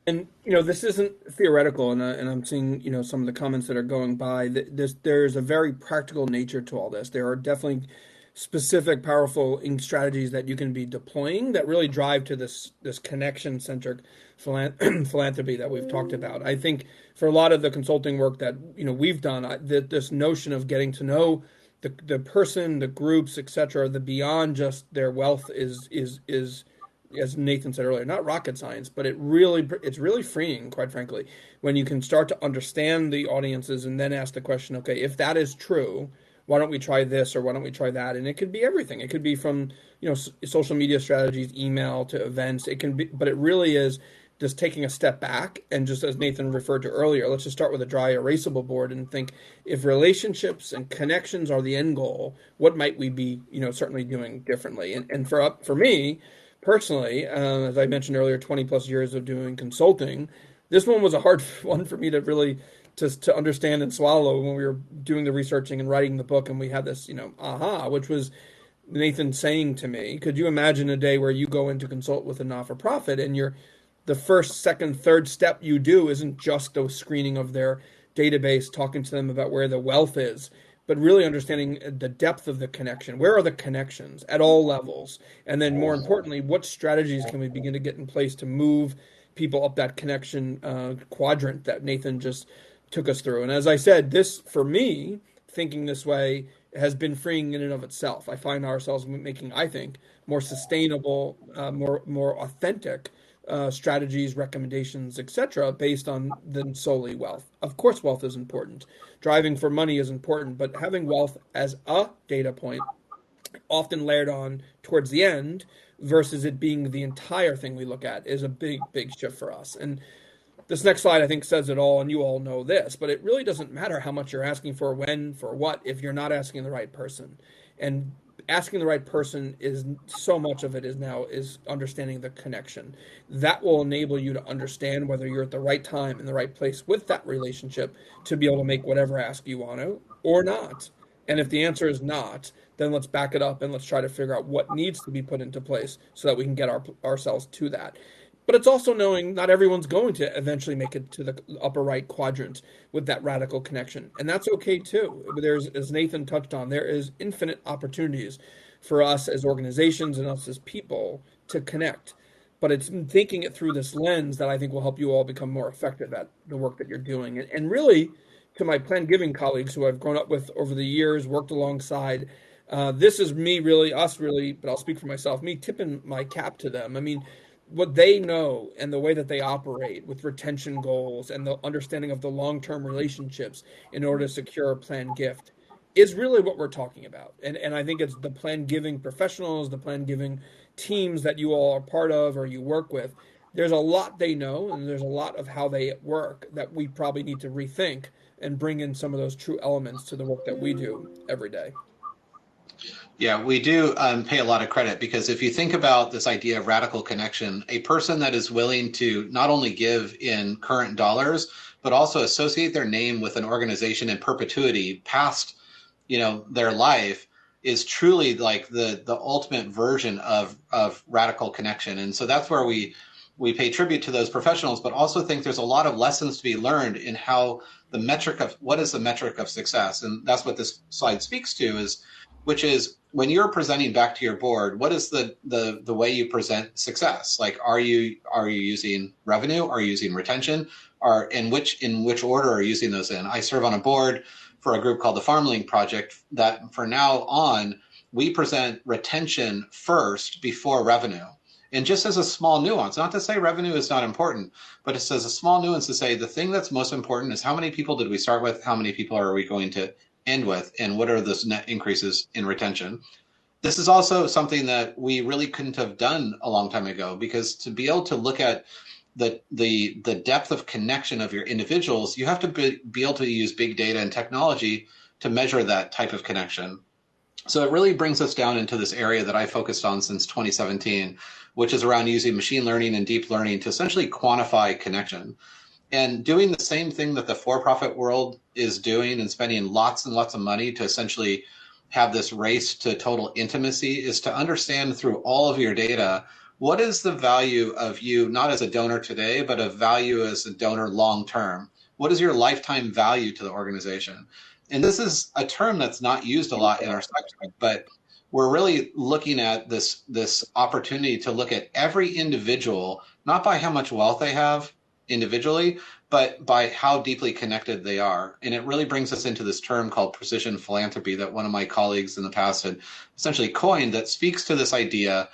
And this isn't theoretical, and I'm seeing some of the comments that are going by. There's a very practical nature to all this. There are definitely specific, powerful strategies that you can be deploying that really drive to this connection-centric philanthropy that we've talked about. I think for a lot of the consulting work that we've done, this notion of getting to know the person, the groups, etc., the beyond just their wealth is as Nathan said earlier, not rocket science, but it's really freeing, quite frankly, when you can start to understand the audiences and then ask the question, okay, if that is true, why don't we try this or why don't we try that? And it could be everything. It could be from social media strategies, email to events. It can be, but it really is just taking a step back and just as Nathan referred to earlier, let's just start with a dry erasable board and think if relationships and connections are the end goal, what might we be certainly doing differently? And for me personally, as I mentioned earlier, 20 plus years of doing consulting, this one was a hard one for me to really to understand and swallow when we were doing the researching and writing the book. And we had this, aha, which was Nathan saying to me, could you imagine a day where you go in to consult with a not-for-profit and the first, second, third step you do isn't just a screening of their database, talking to them about where the wealth is, but really understanding the depth of the connection. Where are the connections at all levels? And then more importantly, what strategies can we begin to get in place to move people up that connection quadrant that Nathan just took us through? And as I said, this, for me, thinking this way has been freeing in and of itself. I find ourselves making, I think, more sustainable, more authentic strategies, recommendations, etc., based on than solely wealth. Of course, wealth is important. Driving for money is important, but having wealth as a data point, often layered on towards the end, versus it being the entire thing we look at, is a big, big shift for us. And this next slide, I think, says it all, and you all know this, but it really doesn't matter how much you're asking for, when, for what, if you're not asking the right person. And asking the right person is so much of it is understanding the connection. That will enable you to understand whether you're at the right time in the right place with that relationship to be able to make whatever ask you want to or not. And if the answer is not, then let's back it up and let's try to figure out what needs to be put into place so that we can get ourselves to that. But it's also knowing not everyone's going to eventually make it to the upper right quadrant with that radical connection. And that's okay too. There's, as Nathan touched on, there is infinite opportunities for us as organizations and us as people to connect. But it's thinking it through this lens that I think will help you all become more effective at the work that you're doing. And really to my planned giving colleagues who I've grown up with over the years, worked alongside. This is me really, us really, but I'll speak for myself, me tipping my cap to them. I mean, what they know and the way that they operate with retention goals and the understanding of the long-term relationships in order to secure a planned gift is really what we're talking about. And I think it's the planned giving professionals, the planned giving teams that you all are part of or you work with. There's a lot they know and there's a lot of how they work that we probably need to rethink and bring in some of those true elements to the work that we do every day. Yeah, we do pay a lot of credit because if you think about this idea of radical connection, a person that is willing to not only give in current dollars, but also associate their name with an organization in perpetuity past, their life is truly like the ultimate version of radical connection. And so that's where we pay tribute to those professionals, but also think there's a lot of lessons to be learned in how what is the metric of success? And that's what this slide speaks to which is when you're presenting back to your board, what is the way you present success? Like, are you using revenue? Are you using retention? Or in which order are you using those in? I serve on a board for a group called the Farmling Project that for now on, we present retention first before revenue. And just as a small nuance, not to say revenue is not important, but it's as a small nuance to say the thing that's most important is how many people did we start with? How many people are we going to end with? And what are those net increases in retention? This is also something that we really couldn't have done a long time ago, because to be able to look at the depth of connection of your individuals, you have to be able to use big data and technology to measure that type of connection. So it really brings us down into this area that I focused on since 2017, which is around using machine learning and deep learning to essentially quantify connection. And doing the same thing that the for-profit world is doing and spending lots and lots of money to essentially have this race to total intimacy is to understand through all of your data, what is the value of you, not as a donor today, but a value as a donor long-term? What is your lifetime value to the organization? And this is a term that's not used a lot in our sector, but we're really looking at this opportunity to look at every individual, not by how much wealth they have individually, but by how deeply connected they are. And it really brings us into this term called precision philanthropy that one of my colleagues in the past had essentially coined, that speaks to this idea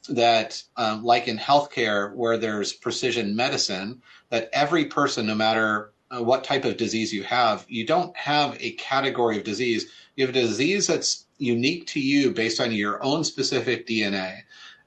that like in healthcare, where there's precision medicine, that every person, no matter what type of disease you have, you don't have a category of disease. You have a disease that's unique to you based on your own specific DNA.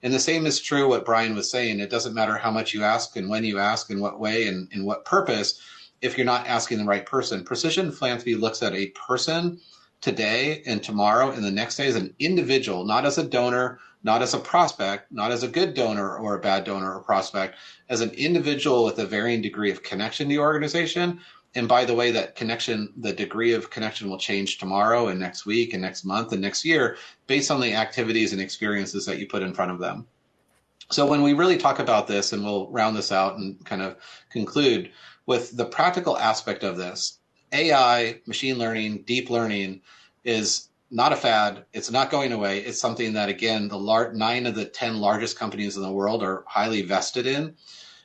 And the same is true what Brian was saying. It doesn't matter how much you ask and when you ask, in what way and in what purpose, if you're not asking the right person. Precision philanthropy looks at a person today and tomorrow and the next day as an individual, not as a donor, not as a prospect, not as a good donor or a bad donor or prospect, as an individual with a varying degree of connection to the organization. And by the way, that connection, the degree of connection will change tomorrow and next week and next month and next year based on the activities and experiences that you put in front of them. So when we really talk about this, and we'll round this out and kind of conclude with the practical aspect of this, AI, machine learning, deep learning is not a fad. It's not going away. It's something that, again, 9 of the 10 largest companies in the world are highly vested in.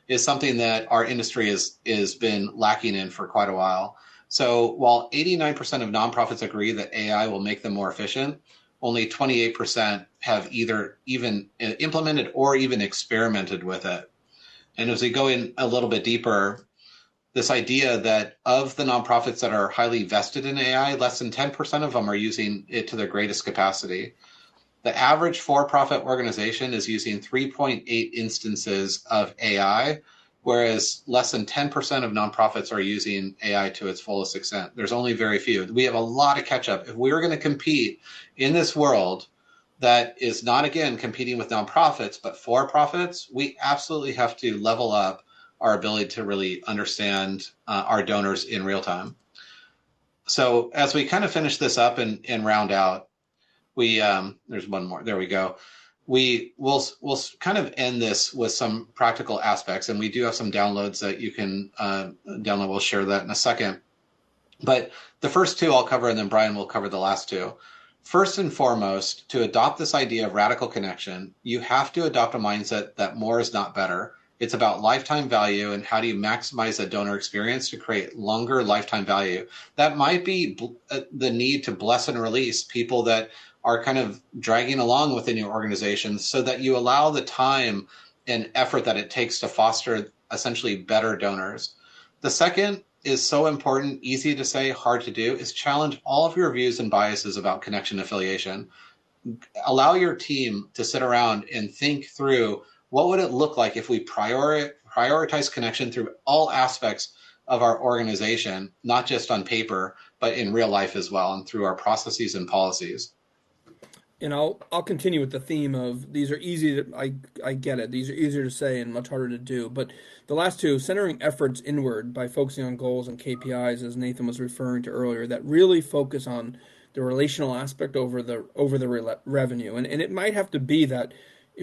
Is something that our industry is been lacking in for quite a while. So while 89% of nonprofits agree that AI will make them more efficient, only 28% have either even implemented or even experimented with it. And as we go in a little bit deeper, this idea that of the nonprofits that are highly vested in AI, less than 10% of them are using it to their greatest capacity. The average for-profit organization is using 3.8 instances of AI, whereas less than 10% of nonprofits are using AI to its fullest extent. There's only very few. We have a lot of catch up. If we're going to compete in this world that is not, again, competing with nonprofits, but for-profits, we absolutely have to level up our ability to really understand our donors in real time. So as we kind of finish this up and round out, there's one more. There we go. We'll kind of end this with some practical aspects, and we do have some downloads that you can download. We'll share that in a second. But the first two I'll cover, and then Brian will cover the last two. First and foremost, to adopt this idea of radical connection, you have to adopt a mindset that more is not better. It's about lifetime value and how do you maximize a donor experience to create longer lifetime value. That might be the need to bless and release people that are kind of dragging along within your organization so that you allow the time and effort that it takes to foster essentially better donors. The second is so important, easy to say, hard to do, is challenge all of your views and biases about connection affiliation. Allow your team to sit around and think through what would it look like if we prioritize connection through all aspects of our organization, not just on paper, but in real life as well, and through our processes and policies. And I'll continue with the theme of these are easy to I get it. These are easier to say and much harder to do. But the last two, centering efforts inward by focusing on goals and KPIs, as Nathan was referring to earlier, that really focus on the relational aspect over the revenue. And it might have to be that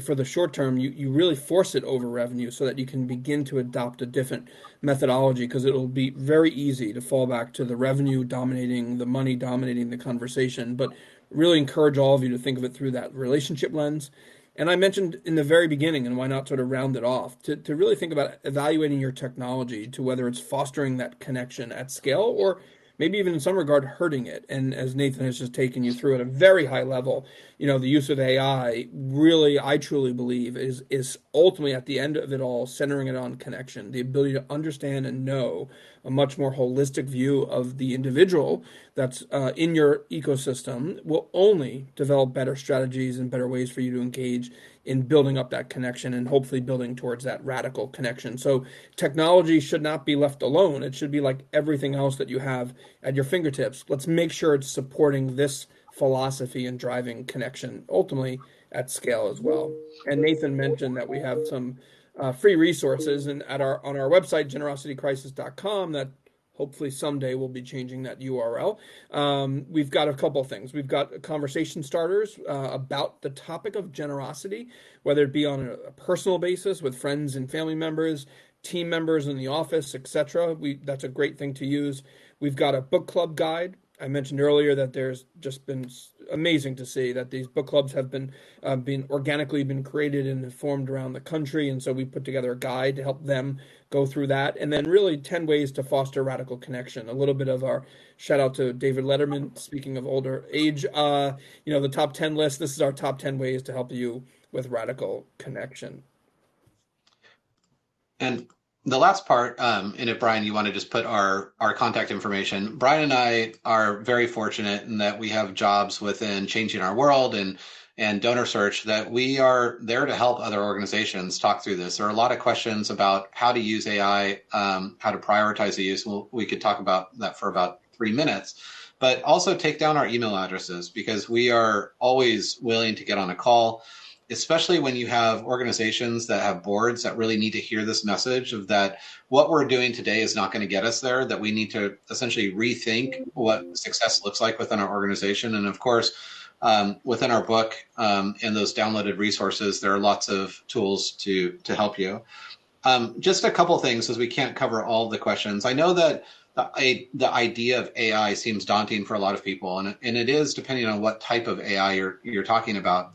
for the short term, you really force it over revenue so that you can begin to adopt a different methodology, because it'll be very easy to fall back to the revenue dominating, the money dominating the conversation. But really encourage all of you to think of it through that relationship lens. And I mentioned in the very beginning, and why not sort of round it off, to really think about evaluating your technology to whether it's fostering that connection at scale or maybe even in some regard hurting it. And as Nathan has just taken you through at a very high level, the use of AI really, I truly believe, is ultimately at the end of it all centering it on connection, the ability to understand and know a much more holistic view of the individual that's in your ecosystem will only develop better strategies and better ways for you to engage in building up that connection and hopefully building towards that radical connection. So technology should not be left alone. It should be like everything else that you have at your fingertips. Let's make sure it's supporting this philosophy and driving connection ultimately at scale as well. And Nathan mentioned that we have some free resources and on our website, generositycrisis.com, that hopefully someday we'll be changing that URL. We've got a couple of things. We've got conversation starters about the topic of generosity, whether it be on a personal basis with friends and family members, team members in the office, etc. That's a great thing to use. We've got a book club guide. I mentioned earlier that there's just been amazing to see that these book clubs have been organically created and formed around the country, and so we put together a guide to help them go through that. And then really 10 ways to foster radical connection. A little bit of our shout out to David Letterman, speaking of older age, the top 10 list. This is our top 10 ways to help you with radical connection. And the last part, and if Brian, you want to just put our contact information, Brian and I are very fortunate in that we have jobs within Changing Our World and Donor Search that we are there to help other organizations talk through this. There are a lot of questions about how to use AI, how to prioritize the use. We could talk about that for about 3 minutes, but also take down our email addresses, because we are always willing to get on a call, especially when you have organizations that have boards that really need to hear this message of that what we're doing today is not going to get us there, that we need to essentially rethink what success looks like within our organization. And of course, within our book and those downloaded resources, there are lots of tools to help you. Just a couple things, as we can't cover all the questions. I know that the idea of AI seems daunting for a lot of people, and it is, depending on what type of AI you're talking about.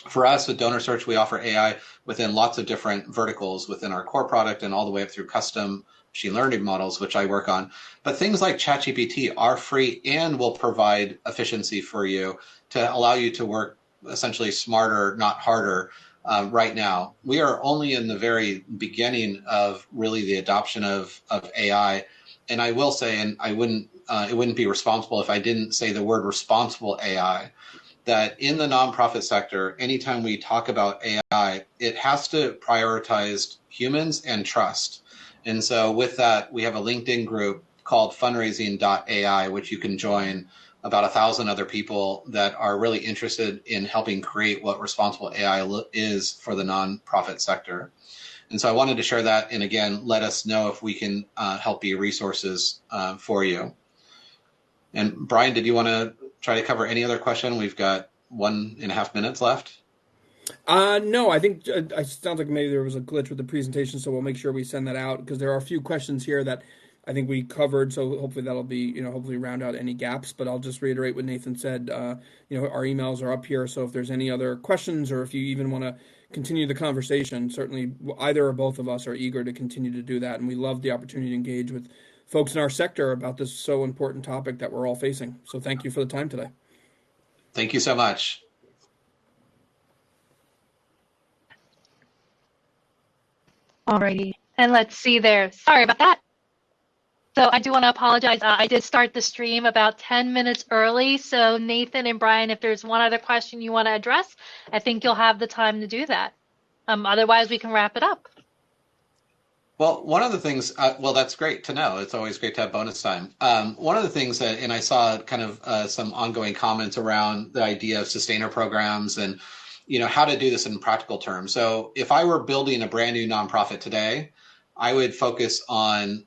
For us with Donor Search, we offer AI within lots of different verticals within our core product and all the way up through custom machine learning models, which I work on. But things like ChatGPT are free and will provide efficiency for you to allow you to work essentially smarter, not harder. Right now, we are only in the very beginning of really the adoption of AI. And I will say, and it wouldn't be responsible if I didn't say the word responsible AI, that in the nonprofit sector, anytime we talk about AI, it has to prioritize humans and trust. And so with that, we have a LinkedIn group called fundraising.ai, which you can join, about 1,000 other people that are really interested in helping create what responsible AI is for the nonprofit sector. And so I wanted to share that. And again, let us know if we can help be resources for you. And Brian, did you want to try to cover any other question? We've got 1.5 minutes left. No, I think it sounds like maybe there was a glitch with the presentation, so we'll make sure we send that out, because there are a few questions here that I think we covered. So hopefully that'll be, hopefully round out any gaps. But I'll just reiterate what Nathan said. Our emails are up here. So if there's any other questions, or if you even want to continue the conversation, certainly either or both of us are eager to continue to do that. And we love the opportunity to engage with folks in our sector about this so important topic that we're all facing. So thank you for the time today. Thank you so much. Alrighty, and let's see there. Sorry about that. So I do want to apologize. I did start the stream about 10 minutes early. So Nathan and Brian, if there's one other question you want to address, I think you'll have the time to do that. Otherwise, we can wrap it up. Well, one of the things, well, that's great to know. It's always great to have bonus time. One of the things that, and I saw kind of some ongoing comments around the idea of sustainer programs and, how to do this in practical terms. So if I were building a brand new nonprofit today, I would focus on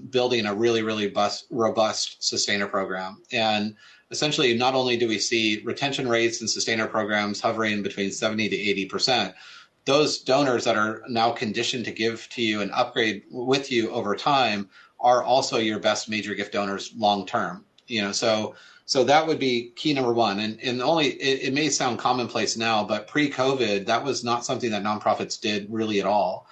building a really, really robust sustainer program. And essentially, not only do we see retention rates in sustainer programs hovering between 70 to 80%, those donors that are now conditioned to give to you and upgrade with you over time are also your best major gift donors long term. So that would be key number one. And it may sound commonplace now, but pre-COVID, that was not something that nonprofits did really at all.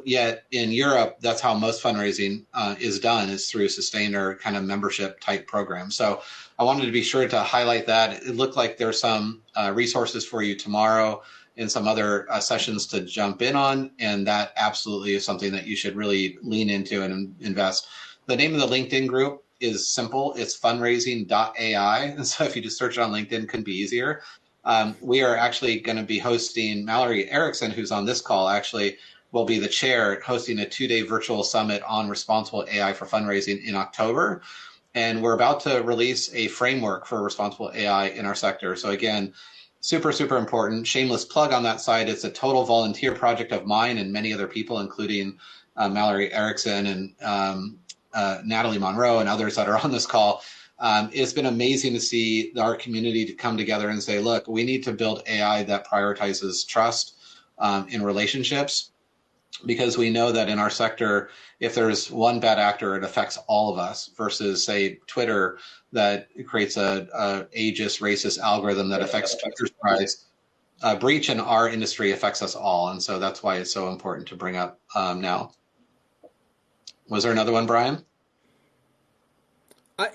Yet in Europe, that's how most fundraising is done, is through sustainer kind of membership type programs. So I wanted to be sure to highlight that. It looked like there's some resources for you tomorrow and some other sessions to jump in on. And that absolutely is something that you should really lean into and invest. The name of the LinkedIn group is simple. It's fundraising.ai. And so if you just search it on LinkedIn, it couldn't be easier. We are actually going to be hosting Mallory Erickson, who's on this call, actually will be the chair, hosting a 2-day virtual summit on responsible AI for fundraising in October. And we're about to release a framework for responsible AI in our sector. So again, super, super important. Shameless plug on that side. It's a total volunteer project of mine and many other people, including Mallory Erickson and Natalie Monroe and others that are on this call. It's been amazing to see our community to come together and say, look, we need to build AI that prioritizes trust in relationships, because we know that in our sector, if there's one bad actor, it affects all of us, versus, say, Twitter, that creates a ageist, racist algorithm that affects Twitter's price. Breach in our industry affects us all, and so that's why it's so important to bring up now. Was there another one, Brian?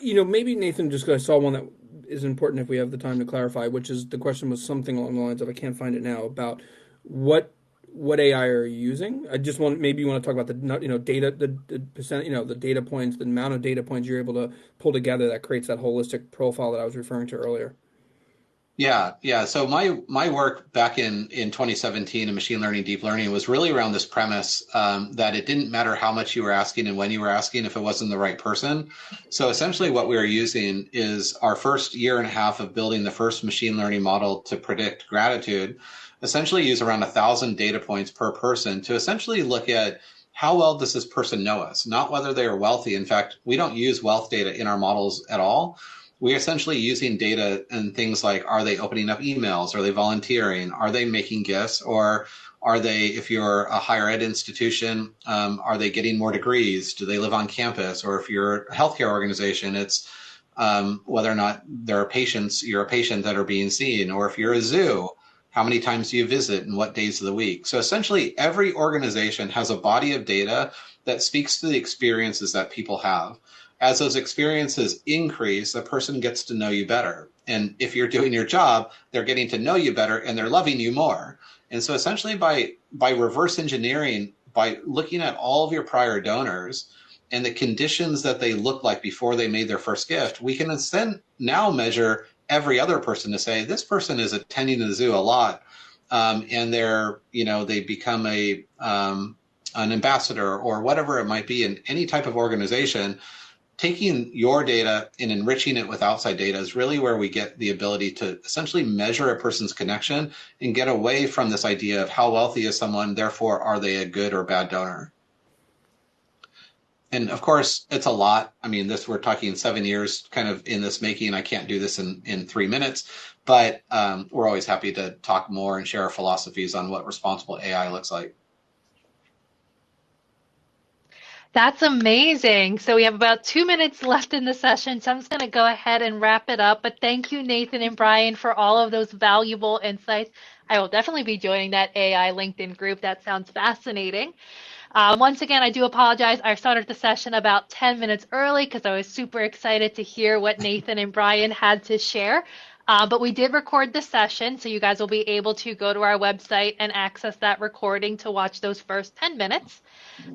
Maybe Nathan, just because I saw one that is important if we have the time to clarify, which is the question was something along the lines of, I can't find it now, about what AI are you using? I just maybe you want to talk about the data, the percent, the data points, the amount of data points you're able to pull together that creates that holistic profile that I was referring to earlier. Yeah. So my work back in 2017 in machine learning, deep learning was really around this premise that it didn't matter how much you were asking and when you were asking if it wasn't the right person. So essentially what we were using is our first year and a half of building the first machine learning model to predict gratitude, essentially use around 1,000 data points per person to essentially look at how well does this person know us, not whether they are wealthy. In fact, we don't use wealth data in our models at all. We're essentially using data and things like, are they opening up emails? Are they volunteering? Are they making gifts? Or are they, if you're a higher ed institution, are they getting more degrees? Do they live on campus? Or if you're a healthcare organization, it's whether or not you're a patient that are being seen. Or if you're a zoo, how many times do you visit and what days of the week? So essentially, every organization has a body of data that speaks to the experiences that people have. As those experiences increase, the person gets to know you better. And if you're doing your job, they're getting to know you better and they're loving you more. And so essentially by reverse engineering, by looking at all of your prior donors and the conditions that they look like before they made their first gift, we can then now measure every other person to say, this person is attending the zoo a lot. And they become an ambassador or whatever it might be in any type of organization. Taking your data and enriching it with outside data is really where we get the ability to essentially measure a person's connection and get away from this idea of how wealthy is someone, therefore are they a good or bad donor. And of course, it's a lot. I mean, we're talking 7 years kind of in this making. I can't do this in 3 minutes, but we're always happy to talk more and share our philosophies on what responsible AI looks like. That's amazing. So we have about 2 minutes left in the session, so I'm just going to go ahead and wrap it up. But thank you, Nathan and Brian, for all of those valuable insights. I will definitely be joining that AI LinkedIn group. That sounds fascinating. Once again, I do apologize. I started the session about 10 minutes early because I was super excited to hear what Nathan and Brian had to share. But we did record the session, so you guys will be able to go to our website and access that recording to watch those first 10 minutes.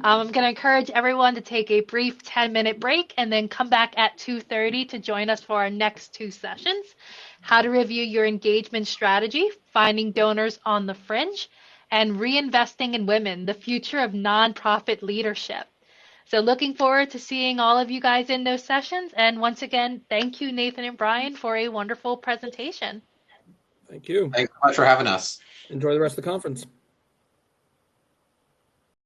I'm going to encourage everyone to take a brief 10-minute break and then come back at 2:30 to join us for our next two sessions: how to review your engagement strategy, finding donors on the fringe, and reinvesting in women, the future of nonprofit leadership. So looking forward to seeing all of you guys in those sessions. And once again, thank you, Nathan and Brian, for a wonderful presentation. Thank you. Thanks so much for having us. Enjoy the rest of the conference.